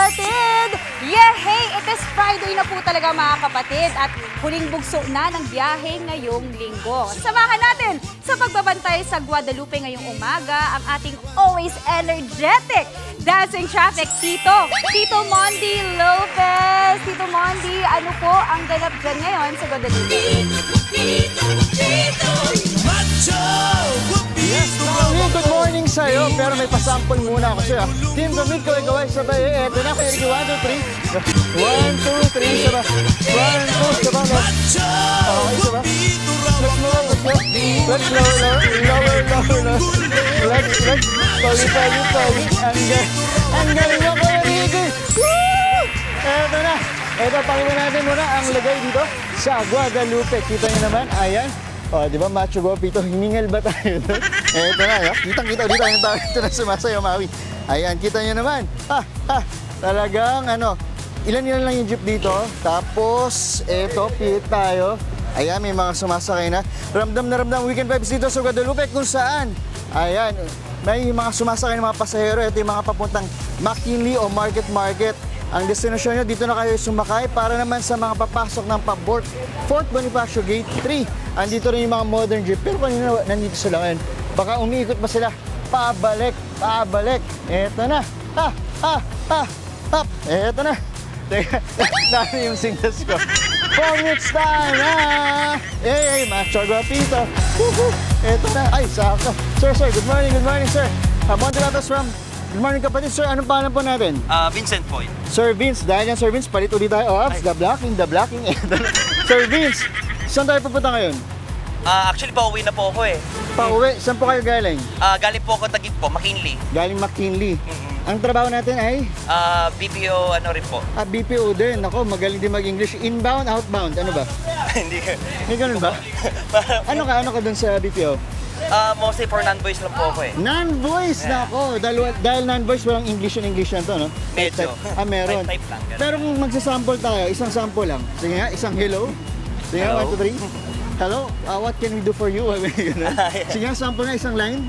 kapatid! Yehey! It is Friday na po talaga mga kapatid at huling bugso na ng biyahe ngayong linggo. Samahan natin sa pagbabantay sa Guadalupe ngayong umaga ang ating always energetic dancing traffic Tito Mondi Lopez. Tito Mondi, ano po ang ganap dyan ngayon sa Guadalupe? Yes, Mami, good morning sa'yo. Pero may pasample muna ako sa'yo. Team Gamit, kaway-kaway, sabay. Eto na, kaya 1, 2, 3. 1, 2, 3, sabay. 1, 2, sabay. Okay, sabay. Let's lower. Pagi. Ang galing ako, Enrique. Woo! Eto na. Eto, pakita natin muna ang lagay dito sa Guadalupe. Kita niyo naman, ayan. O, di ba, macho guapito, hiningal ba tayo doon? Eto na, kitang-kita dito yung tao ito na sumasayo, Maui. Ayan, kita nyo naman. Talagang, ilan lang yung jeep dito. Tapos, eto, pit tayo. Ayan, may mga sumasakay na. Ramdam na ramdam weekend vibes dito sa Guadalupe kung saan. Ayan, may mga sumasakay ng mga pasahero. Ito yung mga papuntang McKinley o Market. Ang destinasyon nyo, dito na kayo sumakay para naman sa mga papasok ng Fort Bonifacio Gate 3. Andito rin yung mga modern jeep, pero kanina nandito sila ngayon. Baka umiikot pa sila. Pabalik. Eto na. Eto na. Teka, dami yung singles ko. It's time na! Hey, macho guapito. Eto na. Ay, sakto. Sir, good morning, sir. Monte Latas from... Good morning kapatid, sir. Anong pangalan po natin? Vincent po. Sir Vince, dahil yan Sir Vince, palit ulit tayo. The blocking. Sir Vince, saan tayo pupunta ngayon? Actually, pauwi na po ako eh. Pauwi? Saan po kayo galing? Galing po ako Taguig po, McKinley. Galing McKinley. Ang trabaho natin ay? BPO rin po. BPO din. Ako, magaling din mag-English. Inbound, outbound. Ano ba? Hindi ganun ba? Ano ka dun sa BPO? Mostly for non-voice lang po ako eh. Non-voice na ako. Dahil non-voice, walang English yan to, no? Medyo. Meron. Type lang. Ganun. Pero kung magsasample tayo, isang sample lang. Sige nga, isang hello. Sige nga, 1, 2, 3. Hello, what can we do for you? Sige nga, sample na isang line.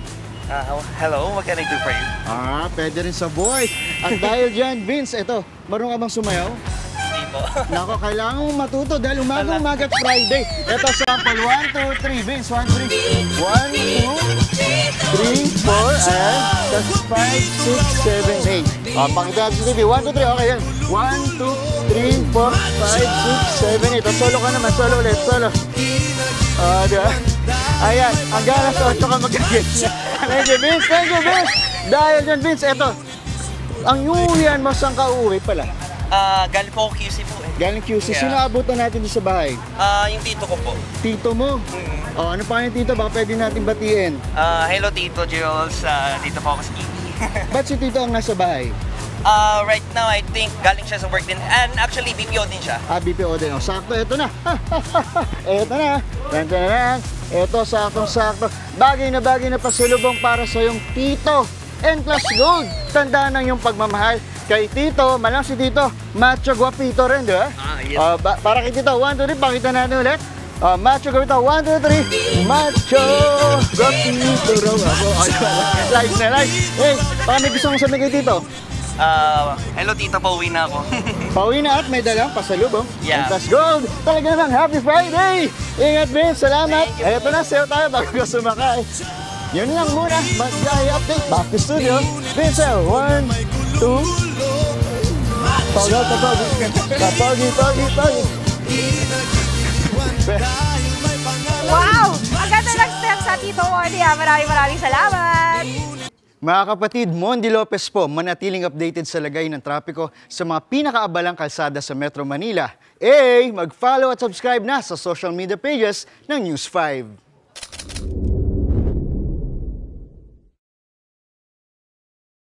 Hello, what can I do for you? Pwede rin sa voice. At dahil dyan, Vince, eto, marunong ka bang sumayaw? Hindi po. Nako, kailangan mong matuto dahil umagang Friday. Eto, sample, 1, 2, 3, Vince, 1, 3. 1, 2, 3, 4, and that's 5, 6, 7, 8. Pakita natin sa TV, 1, 2, 3, okay yan. 1, 2, 3, 4, 5, 6, 7, 8. Solo ka naman, solo ulit, solo. Diba? Ayan, hanggang alas 8 ka mag-get. Thank you, Vince. Dahil dyan, Vince, eto. Ang uuwihan mo, saan ka uuwi pala? Galing po ako QC po eh. Galing QC. Yeah. Sino abutan natin doon sa bahay? Yung tito ko po. Tito mo? Ano pa yung tito? Baka pwede natin batiin. Hello Tito Jules. Dito po ako sa TV. Ba't si tito ang nasa bahay? Right now, I think galing siya sa work din. And actually, BPO din siya. BPO din. Sakto, eto na. Eto na. Eto, sakto. Bagay na pasulubong para sa yung tito. N-Class Gold. Tandaan ng yung pagmamahal. Kay Tito, malang si Tito, macho guapito rin, di ba? Yes. Para kay Tito, 1, 2, 3, pakita natin ulit. Macho guapito, 1, 2, 3, macho guapito raw ako. Live na live. Hey, baka may gusto mong sabihin kay Tito? Hello Tito, pauwi na ako. Pauwi na at may dalang pasalubong. Yeah. N-Class Gold. Talaga naman, happy Friday! Ingat, Vince. Salamat. Eto na, sayo tayo bago ka sumakay. Yun lang muna. Mag-gahi update. Back to studio. Vince, 1, 2, Pogi. Wow! Ang ganda ng steps sa Tito Mondi. Maraming salamat! Mga kapatid, Mondi Lopez po, manatiling updated sa lagay ng trapiko sa mga pinakaabalang kalsada sa Metro Manila. Mag-follow at subscribe na sa social media pages ng News 5.